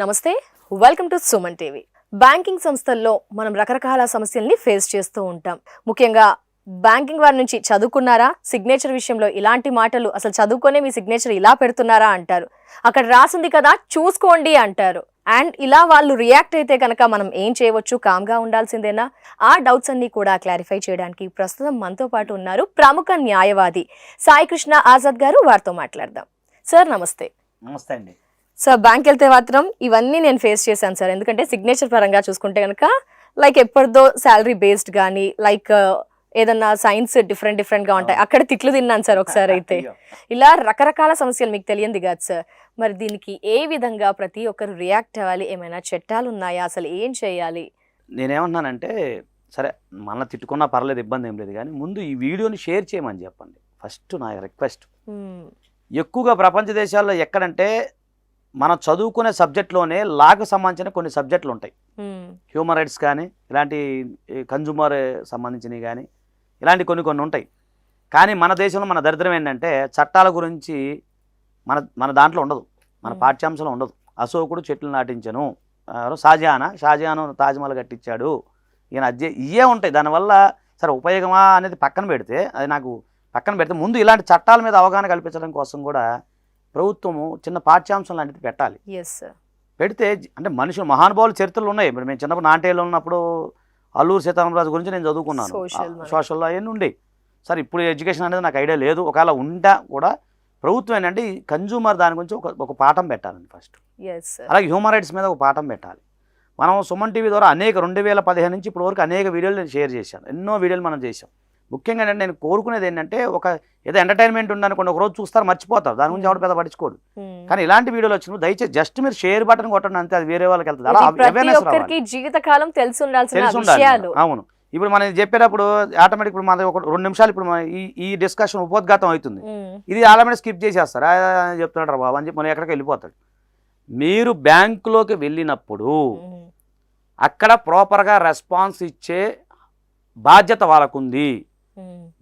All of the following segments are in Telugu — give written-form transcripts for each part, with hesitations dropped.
నమస్తే, welcome to Suman TV. Banking సంస్థల్లో మనం రకరకాల సమస్యల్ని ఫేస్ చేస్తూ ఉంటాం. ముఖ్యంగా బ్యాంకింగ్ వారి నుంచి చదువుకున్నారా, సిగ్నేచర్ విషయంలో ఇలాంటి మాటలు, అసలు చదువుకొనే మీ సిగ్నేచర్ ఇలా పెడుతున్నారా అంటారు. అక్కడ రాసింది కదా చూసుకోండి అంటారు. అండ్ ఇలా వాళ్ళు రియాక్ట్ అయితే కనుక మనం ఏం చేయవచ్చు, కామ్గా ఉండాల్సిందేనా? ఆ డౌట్స్ అన్ని కూడా క్లారిఫై చేయడానికి ప్రస్తుతం మనతో పాటు ఉన్నారు ప్రముఖ న్యాయవాది సాయి కృష్ణ ఆజాద్ గారు. వారితో మాట్లాడదాం. సార్ నమస్తే. నమస్తే అండి. సార్, బ్యాంక్ వెళ్తే మాత్రం ఇవన్నీ నేను ఫేస్ చేశాను సార్. ఎందుకంటే సిగ్నేచర్ పరంగా చూసుకుంటే కనుక లైక్ ఎప్పటిదో శాలరీ బేస్డ్ కానీ లైక్ ఏదన్నా సైన్స్ డిఫరెంట్గా ఉంటాయి. అక్కడ తిట్లు తిన్నాను సార్ ఒకసారి అయితే. ఇలా రకరకాల సమస్యలు మీకు తెలియంది కాదు సార్. మరి దీనికి ఏ విధంగా ప్రతి ఒక్కరు రియాక్ట్ అవ్వాలి? ఏమైనా చట్టాలు ఉన్నాయా? అసలు ఏం చేయాలి? నేనేమంటున్నానంటే, సరే మన తిట్టుకున్నా పర్లేదు, ఇబ్బంది ఏం లేదు, కానీ ముందు ఈ వీడియోని షేర్ చేయమని చెప్పండి. ఫస్ట్ నా రిక్వెస్ట్. ఎక్కువగా ప్రపంచ దేశాల్లో ఎక్కడంటే మనం చదువుకునే సబ్జెక్ట్లోనే లాకు సంబంధించిన కొన్ని సబ్జెక్టులు ఉంటాయి. హ్యూమన్ రైట్స్ కానీ, ఇలాంటి కన్జ్యూమర్ సంబంధించినవి కానీ, ఇలాంటి కొన్ని ఉంటాయి. కానీ మన దేశంలో మన దరిద్రం ఏంటంటే చట్టాల గురించి మన దాంట్లో ఉండదు, మన పాఠ్యాంశంలో ఉండదు. అశోకుడు చెట్లు నాటించను, షాజహాను తాజ్మహల్ కట్టించాడు, ఈయన ఇవే ఉంటాయి. దానివల్ల సరే ఉపయోగమా అనేది పక్కన పెడితే, ముందు ఇలాంటి చట్టాల మీద అవగాహన కల్పించడం కోసం కూడా ప్రభుత్వము చిన్న పాఠ్యాంశం లాంటిది పెట్టాలి. పెడితే అంటే మనుషులు మహానుభావుల చరిత్రలు ఉన్నాయి. ఇప్పుడు మేము చిన్నప్పుడు నాటేలో ఉన్నప్పుడు అల్లూరు సీతారామరాజు గురించి నేను చదువుకున్నాను, సోషల్లో అవన్నీ ఉండే. సరే ఇప్పుడు ఎడ్యుకేషన్ అనేది నాకు ఐడియా లేదు, ఒకవేళ ఉండా కూడా ప్రభుత్వం ఏంటంటే ఈ కన్జ్యూమర్ దాని గురించి ఒక పాఠం పెట్టాలండి ఫస్ట్. అలాగే హ్యూమన్ రైట్స్ మీద ఒక పాఠం పెట్టాలి. మనం సుమన్ టీవీ ద్వారా 2015 నుంచి ఇప్పటి వరకు అనేక వీడియోలు నేను షేర్ చేశాను, ఎన్నో వీడియోలు మనం చేశాం. ముఖ్యంగా నేను కోరుకునేది ఏంటంటే, ఏదో ఎంటర్టైన్మెంట్ ఉందనుకోండి, ఒక రోజు చూస్తారు మర్చిపోతారు, దాని గురించి ఎవరు పెద్ద పట్టించుకోడు. కానీ ఇలాంటి వీడియోలు వచ్చినప్పుడు దయచేసి జస్ట్ మీరు షేర్ బటన్ కొట్టండి అంతే, అది వేరే వాళ్ళకి వెళ్తుంది. అలా అవేర్నెస్ రావాలి, జీవితకాలం తెలిసి ఉండాలి. అవును. ఇప్పుడు మనం చెప్పేటప్పుడు ఆటోమేటిక్ ఇప్పుడు మన ఒక 2 నిమిషాలు ఇప్పుడు ఈ డిస్కషన్ ఉపోద్ఘాతం అవుతుంది, ఇది ఆటోమేటిక్ స్కిప్ చేసేస్తారు. చెప్తున్నాడు బాబు అని చెప్పి మనం ఎక్కడికి వెళ్ళిపోతాడు. మీరు బ్యాంకులోకి వెళ్ళినప్పుడు అక్కడ ప్రాపర్గా రెస్పాన్స్ ఇచ్చే బాధ్యత వాళ్ళకుంది.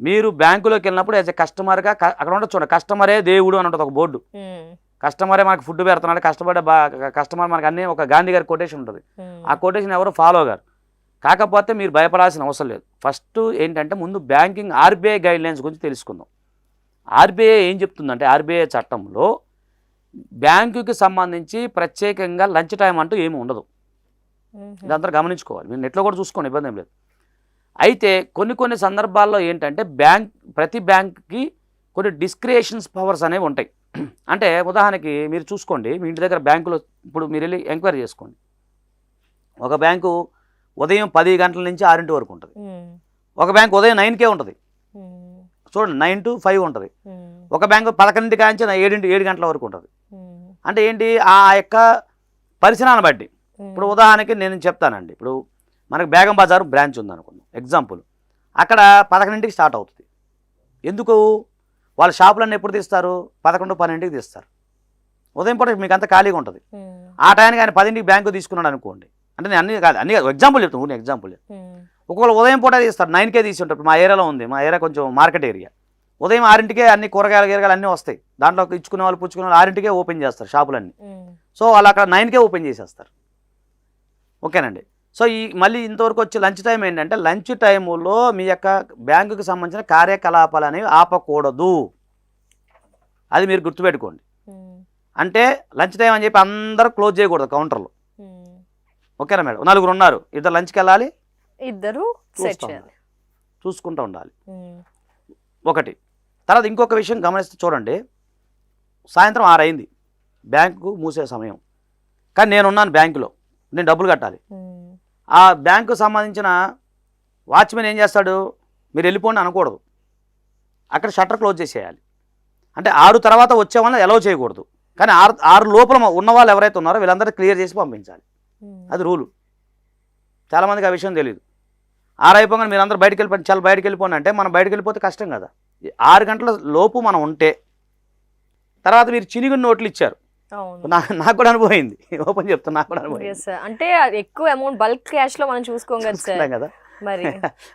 మీరు బ్యాంకులోకి వెళ్ళినప్పుడు యాజ్ ఎ కస్టమర్గా అక్కడ ఉంటుంది చూడండి, కస్టమరే దేవుడు అని ఉంటుంది ఒక బోర్డు. కస్టమరే మనకు ఫుడ్ పెడుతున్నాడు, కస్టమర్ మనకు అన్ని ఒక గాంధీ గారి కొటేషన్ ఉంటుంది. ఆ కొటేషన్ ఎవరు ఫాలో గారు. కాకపోతే మీరు భయపడాల్సిన అవసరం లేదు. ఫస్ట్ ఏంటంటే ముందు బ్యాంకింగ్ ఆర్బీఐ గైడ్లైన్స్ గురించి తెలుసుకుందాం. ఆర్బీఐ ఏం చెప్తుందంటే, ఆర్బీఐ చట్టంలో బ్యాంకుకి సంబంధించి ప్రత్యేకంగా లంచ్ టైం అంటూ ఏమి ఉండదు. ఇదంతా గమనించుకోవాలి, మీరు నెట్లో కూడా చూసుకోండి, ఇబ్బంది ఏం లేదు. అయితే కొన్ని సందర్భాల్లో ఏంటంటే ప్రతి బ్యాంక్కి కొన్ని డిస్క్రియేషన్స్ పవర్స్ అనేవి ఉంటాయి. అంటే ఉదాహరణకి మీరు చూసుకోండి, మీ ఇంటి దగ్గర బ్యాంకులో ఇప్పుడు మీరు వెళ్ళి ఎంక్వైరీ చేసుకోండి. ఒక బ్యాంకు ఉదయం 10 గంటల నుంచి 6 వరకు ఉంటుంది, ఒక బ్యాంకు ఉదయం 9కే ఉంటుంది, చూడండి 9 to 5 ఉంటుంది. ఒక బ్యాంకు 11 కాంచి 7 గంటల వరకు ఉంటుంది. అంటే ఏంటి, ఆ యొక్క పరిసరాన్ని బట్టి. ఇప్పుడు ఉదాహరణకి నేను చెప్తానండి, ఇప్పుడు మనకు బేగం బజారు బ్రాంచ్ ఉందనుకుందాం ఎగ్జాంపుల్, అక్కడ 11కి స్టార్ట్ అవుతుంది. ఎందుకు? వాళ్ళ షాపులన్నీ ఎప్పుడు తీస్తారు? 11, 12కి తీస్తారు. ఉదయం పూట మీకు అంత ఖాళీగా ఉంటుంది. ఆ టైంకి ఆయన 10కి బ్యాంకు తీసుకున్నాడు అనుకోండి, అంటే నేను అన్ని కాదు ఎగ్జాంపుల్ చెప్తాను, ఎగ్జాంపుల్. ఒకవేళ ఉదయం పూట తీస్తారు, 9కే తీసి ఉంటారు. మా ఏరియాలో ఉంది, మా ఏరియా కొంచెం మార్కెట్ ఏరియా. ఉదయం 6కే అన్ని కూరగాయలు అన్నీ వస్తాయి, దాంట్లో ఇచ్చుకునే వాళ్ళు పుచ్చుకునే వాళ్ళు 6కే ఓపెన్ చేస్తారు షాపులన్నీ. సో వాళ్ళు అక్కడ 9కే ఓపెన్ చేసేస్తారు. ఓకేనండి. సో మళ్ళీ ఇంతవరకు వచ్చే లంచ్ టైం ఏంటంటే, లంచ్ టైములో మీ యొక్క బ్యాంకుకి సంబంధించిన కార్యకలాపాలు అనేవి ఆపకూడదు. అది మీరు గుర్తుపెట్టుకోండి. అంటే లంచ్ టైం అని చెప్పి అందరూ క్లోజ్ చేయకూడదు కౌంటర్లో. ఓకేనా మేడం? 4 ఉన్నారు, 2 లంచ్కి వెళ్ళాలి, 2 చూసుకుంటూ ఉండాలి. ఒకటి. తర్వాత ఇంకొక విషయం గమనిస్తే చూడండి, సాయంత్రం 6 అయింది, బ్యాంకు మూసే సమయం, కానీ నేనున్నాను బ్యాంకులో, నేను డబ్బులు కట్టాలి. ఆ బ్యాంకు సంబంధించిన వాచ్మెన్ ఏం చేస్తాడు, మీరు వెళ్ళిపోండి అనకూడదు, అక్కడ షట్టర్ క్లోజ్ చేసేయాలి. అంటే 6 తర్వాత వచ్చే వాళ్ళని అలౌ చేయకూడదు, కానీ 6 లోపల ఉన్న వాళ్ళు ఎవరైతే ఉన్నారో వీళ్ళందరూ క్లియర్ చేసి పంపించాలి. అది రూలు. చాలామందికి ఆ విషయం తెలియదు. 6 అయిపోగానే మీరు అందరూ బయటకు వెళ్ళిపోండి, చాలా బయటకు వెళ్ళిపోండి అంటే మనం బయటకు వెళ్ళిపోతే కష్టం కదా. 6 గంటల లోపు మనం ఉంటే, తర్వాత మీరు చినిగిన నోట్లు ఇచ్చారు, నాకు కూడా అనుభవమైంది, ఓపెన్ చెప్తాను, నాకు కూడా అనుభవమైంది. అంటే ఎక్కువ అమౌంట్ బల్క్ క్యాష్ లో మనం చూసుకోం కదా మరి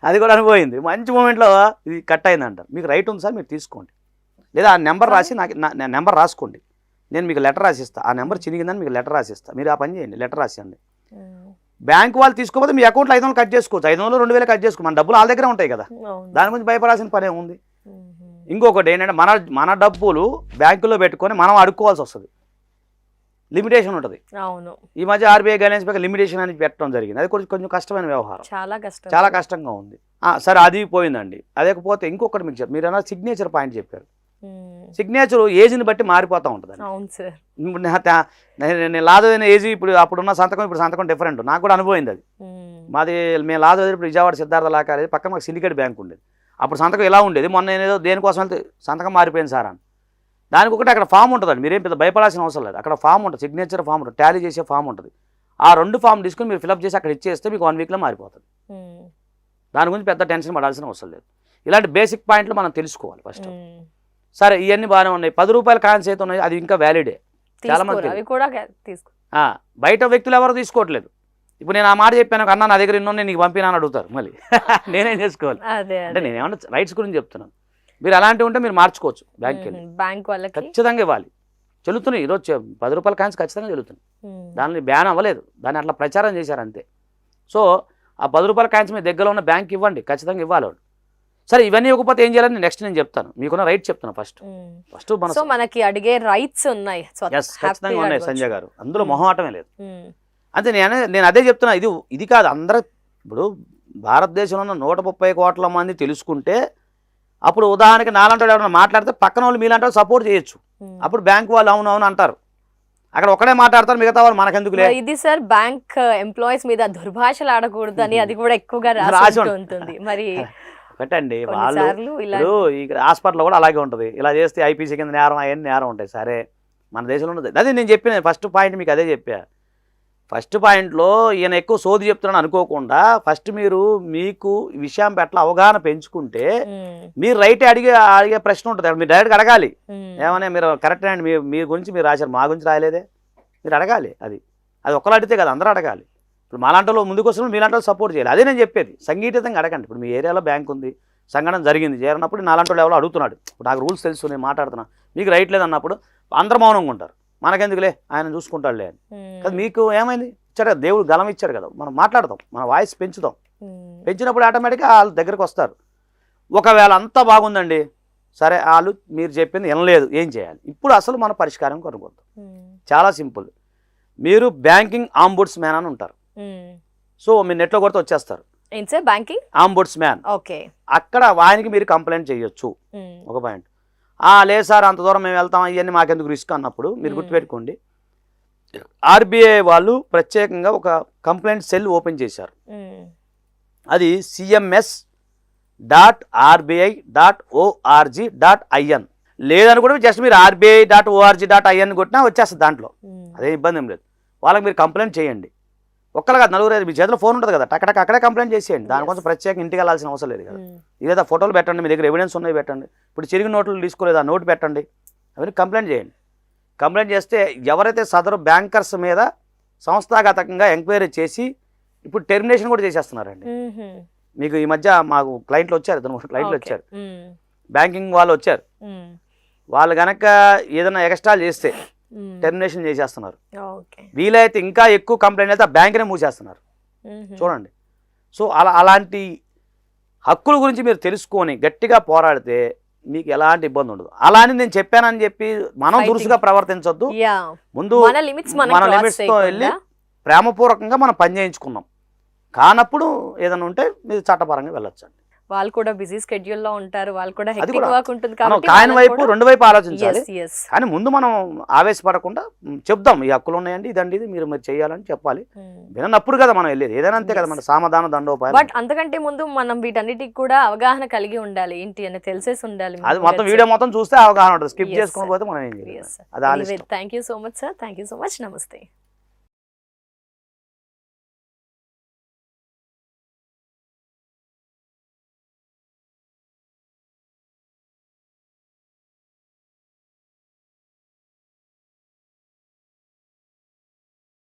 అది కూడా అనుభవమైంది. మంచి మూమెంట్లో ఇది కట్ అయిందంట. మీకు రైట్ ఉంది సార్, మీరు తీసుకోండి, లేదా ఆ నెంబర్ రాసి నాకు నెంబర్ రాసుకోండి, నేను మీకు లెటర్ రాసిస్తా, ఆ నెంబర్ చినిగిందని మీకు లెటర్ రాసిస్తా, మీరు ఆ పని చేయండి, లెటర్ రాసియండి. బ్యాంక్ వాళ్ళు తీసుకోకపోతే మీ అకౌంట్లో 500 కట్ చేసుకోవచ్చు, 500 2000 కట్ చేసుకో, మన డబ్బులు వాళ్ళ దగ్గర ఉంటాయి కదా, దాని గురించి భయపడాల్సిన పనే ఉంది. ఇంకొకటి ఏంటంటే మన డబ్బులు బ్యాంకులో పెట్టుకొని మనం అడుక్కోవాల్సి వస్తుంది, లిమిటేషన్ ఉంటుంది. అవును, ఈ మధ్య ఆర్బీఐ గైడెన్స్ పైన లిమిటేషన్ అని పెట్టడం జరిగింది, అది కొంచెం కష్టమైన వ్యవహారం, చాలా కష్టంగా ఉంది. సరే అది పోయిందండి. అదేకపోతే ఇంకొకటి మీకు మీరు అన్న సిగ్నేచర్ పాయింట్ చెప్పారు. సిగ్నేచర్ ఏజ్ని బట్టి మారిపోతూ ఉంటుంది. నేను లాదైన ఏజ్ ఇప్పుడు అప్పుడున్న సంతకం ఇప్పుడు సంతకం డిఫరెంట్, నాకు కూడా అనుభవింది అది. మాది మేము లాదో ఇప్పుడు విజయవాడ సిద్ధార్థ లాకాలి పక్కన మాకు సిండికేట్ బ్యాంక్ ఉండేది, అప్పుడు సంతకం ఎలా ఉండేది, మొన్న నేనేదో దేనికోసం వెళ్తే సంతకం మారిపోయింది సార్ అని. దానికి ఒకటి అక్కడ ఫామ్ ఉంటుందండి, మీరేం పెద్ద భయపడాల్సిన అవసరం లేదు. అక్కడ ఫామ్ ఉంటుంది, సిగ్నేచర్ ఫామ్ ఉంటుంది, టాలీ చేసే ఫామ్ ఉంటుంది. ఆ 2 ఫామ్ తీసుకుని మీరు ఫిలప్ చేసి అక్కడ ఇచ్చేస్తే మీకు 1 వీక్లో మారిపోతుంది. దాని గురించి పెద్ద టెన్షన్ పడాల్సిన అవసరం లేదు. ఇలాంటి బేసిక్ పాయింట్లు మనం తెలుసుకోవాలి ఫస్ట్. సరే ఇవన్నీ బాగానే ఉన్నాయి. 10 రూపాయల కాయిన్స్ అయితే ఉన్నాయి, అది ఇంకా వ్యాలిడే, చాలా మంది బయట వ్యక్తులు ఎవరు తీసుకోవట్లేదు. ఇప్పుడు నేను ఆ మాట చెప్పాను, అన్నా నా దగ్గర ఇన్నో నేను నీకు పంపినా అని అడుగుతారు, మళ్ళీ నేనేం చేసుకోవాలి అంటే నేను ఏమన్నా రైట్స్ గురించి చెప్తున్నాను. మీరు అలాంటివి ఉంటే మీరు మార్చుకోవచ్చు, బ్యాంక్ వాళ్ళకి ఖచ్చితంగా ఇవ్వాలి. చెల్లుతున్నాయి ఈరోజు 10 రూపాయల కాయిన్స్ ఖచ్చితంగా చెల్లుతున్నాయి, దాన్ని బ్యాన్ అవ్వలేదు, దాన్ని అట్లా ప్రచారం చేశారు అంతే. సో ఆ 10 రూపాయల కాయిన్స్ మీ దగ్గర ఉన్న బ్యాంక్ ఇవ్వండి, ఖచ్చితంగా ఇవ్వాలి వాళ్ళు. సరే ఇవన్నీ ఇవ్వకపోతే ఏం చేయాలని నెక్స్ట్ నేను చెప్తాను, మీకున్న రైట్ చెప్తాను. ఫస్ట్ మనకి అడిగే రైట్స్ ఉన్నాయి, ఖచ్చితంగా ఉన్నాయి సంజయ్ గారు, అందులో మొహమాటమే లేదు. అంతే నేను అదే చెప్తున్నా, ఇది కాదు అందరూ. ఇప్పుడు భారతదేశంలో ఉన్న 130 కోట్ల మంది తెలుసుకుంటే అప్పుడు ఉదాహరణకి నాలంటే ఎవరైనా మాట్లాడితే పక్కన వాళ్ళు మీలాంటి సపోర్ట్ చేయొచ్చు, అప్పుడు బ్యాంక్ వాళ్ళు అవును అవును అంటారు. అక్కడ ఒకడే మాట్లాడతారు, మిగతా వాళ్ళు మనకెందుకు లేదు. ఇది సార్ బ్యాంక్ ఎంప్లాయీస్ మీద దుర్భాషలు ఆడకూడదు అని అది కూడా ఎక్కువగా రాసి ఉంటుంది. మరి పెట్టండి వాళ్ళు ఇప్పుడు ఇక్కడ హాస్పిటల్లో కూడా అలాగే ఉంటుంది, ఇలా చేస్తే ఐపీసీ కింద నేరం అవన్నీ నేరం ఉంటాయి. సరే మన దేశంలో ఉన్నది అదే నేను చెప్పిన ఫస్ట్ పాయింట్, మీకు అదే చెప్పా. ఫస్ట్ పాయింట్లో ఈయన ఎక్కువ సోది చెప్తున్నాను అనుకోకుండా ఫస్ట్ మీకు విషయం పట్ల అవగాహన పెంచుకుంటే మీరు రైట్ అడిగే ప్రశ్న ఉంటుంది, మీరు డైరెక్ట్గా అడగాలి. ఏమన్నా మీరు కరెక్ట్ అండి, మీ గురించి మీరు రాశారు, మా గురించి రాయలేదే, మీరు అడగాలి. అది ఒక్కరు అడిగితే కదా, అందరూ అడగాలి. ఇప్పుడు మాలాంటలో ముందుకు వస్తున్నప్పుడు మీలాంటి సపోర్ట్ చేయాలి, అదే నేను చెప్పేది. సంఘటితంగా అడగండి. ఇప్పుడు మీ ఏరియాలో బ్యాంక్ ఉంది, సంఘటన జరిగింది, చేరినప్పుడు నాలాంటి ఎవరో అడుగుతున్నాడు, ఇప్పుడు నాకు రూల్స్ తెలుసు, నేను మాట్లాడుతున్నా, మీకు రైట్ లేదన్నప్పుడు అందరూ మౌనంగా ఉంటారు, మనకెందుకులే ఆయన చూసుకుంటాడులే అని. కదా మీకు ఏమైంది, ఇచ్చాడు కదా దేవుడు, గలం ఇచ్చాడు కదా, మనం మాట్లాడదాం, మన వాయిస్ పెంచుదాం. పెంచినప్పుడు ఆటోమేటిక్గా వాళ్ళు దగ్గరకు వస్తారు. ఒకవేళ అంతా బాగుందండి, సరే వాళ్ళు మీరు చెప్పింది వినలేదు, ఏం చేయాలి? ఇప్పుడు అసలు మన పరిష్కారం కనుగొద్దాం. చాలా సింపుల్. మీరు బ్యాంకింగ్ ఆంబుడ్స్ మ్యాన్ అని ఉంటారు, సో మీరు నెట్లో కొడితే వచ్చేస్తారు, బ్యాంకింగ్ ఆంబుడ్స్ మ్యాన్. అక్కడ ఆయనకి మీరు కంప్లైంట్ చేయొచ్చు. ఒక పాయింట్, లేదు సార్ అంత దూరం మేము వెళ్తాం, ఇవన్నీ మాకెందుకు రిస్క్ అన్నప్పుడు మీరు గుర్తుపెట్టుకోండి, ఆర్బీఐ వాళ్ళు ప్రత్యేకంగా ఒక కంప్లైంట్ సెల్ ఓపెన్ చేశారు. అది cms.rbi.org.in. లేదని కూడా జస్ట్ మీరు rbi.org.in కొట్టినా వచ్చేస్తుంది, దాంట్లో అదే ఇబ్బంది ఏం లేదు. వాళ్ళకి మీరు కంప్లైంట్ చేయండి, ఒక్కరు కాదు, 4 మీ చేతిలో ఫోన్ ఉంటుంది కదా, టక్కడక్క అక్కడే కంప్లైంట్ చేసేయండి. దానికోసం ప్రత్యేకంగా ఇంటికి వెళ్ళాల్సిన అవసరం లేదు కదా. ఇదేదా ఫోటోలు పెట్టండి, మీ దగ్గర ఎవిడెన్స్ ఉన్నాయి పెట్టండి, ఇప్పుడు చిరిగి నోట్లు తీసుకోలేదు ఆ నోటు పెట్టండి, అవన్నీ కంప్లైంట్ చేయండి. కంప్లైంట్ చేస్తే ఎవరైతే సదరు బ్యాంకర్స్ మీద సంస్థాగతంగా ఎంక్వైరీ చేసి ఇప్పుడు టెర్మినేషన్ కూడా చేసేస్తున్నారండి. మీకు ఈ మధ్య మాకు క్లయింట్లు వచ్చారు, 2-3 క్లయింట్లు వచ్చారు, బ్యాంకింగ్ వాళ్ళు వచ్చారు, వాళ్ళు కనుక ఏదైనా ఎక్స్ట్రాలు చేస్తే టెర్మినేషన్ చేసేస్తున్నారు. వీలైతే ఇంకా ఎక్కువ కంప్లైంట్ అయితే ఆ బ్యాంకునే మూసేస్తున్నారు, చూడండి. సో అలాంటి హక్కుల గురించి మీరు తెలుసుకొని గట్టిగా పోరాడితే మీకు ఎలాంటి ఇబ్బంది ఉండదు. అలా అని నేను చెప్పానని చెప్పి మనం దురుసుగా ప్రవర్తించొద్దు. ముందు మన లిమిట్స్తో వెళ్ళి ప్రేమపూర్వకంగా మనం పని చేయించుకున్నాం, కానప్పుడు ఏదైనా ఉంటే మీరు చట్టపరంగా వెళ్ళొచ్చు. వాళ్ళు కూడా బిజీ స్కెడ్యూల్ లో ఉంటారు, వాళ్ళు కూడా హెక్టిక్ వర్క్ ఉంటుంది కాబట్టి కాని వైపు 2 వైపు ఆలోచించాలి. కానీ ముందు మనం ఆవేశపడకుండా చెప్దాం, ఈ హక్కులు ఉన్నాయండి, ఇదండి ఇది మీరు చేయాలని చెప్పాలి. వినప్పుడు కదా మనం వెళ్ళేది, ఏదైనా అంతే కదా, మన సామధాన దండోపాయం. బట్ అంతకంటే ముందు మనం వీటన్నిటికి కూడా అవగాహన కలిగి ఉండాలి, ఏంటి అని తెలిసేసి ఉండాలి. అది మొత్తం వీడియో మొత్తం చూస్తే అవగాహన ఉంటుంది, స్కిప్ చేసుకోకపోతే మనం ఏం చేయాలి. Thank you so much sir, thank you so much, నమస్తే.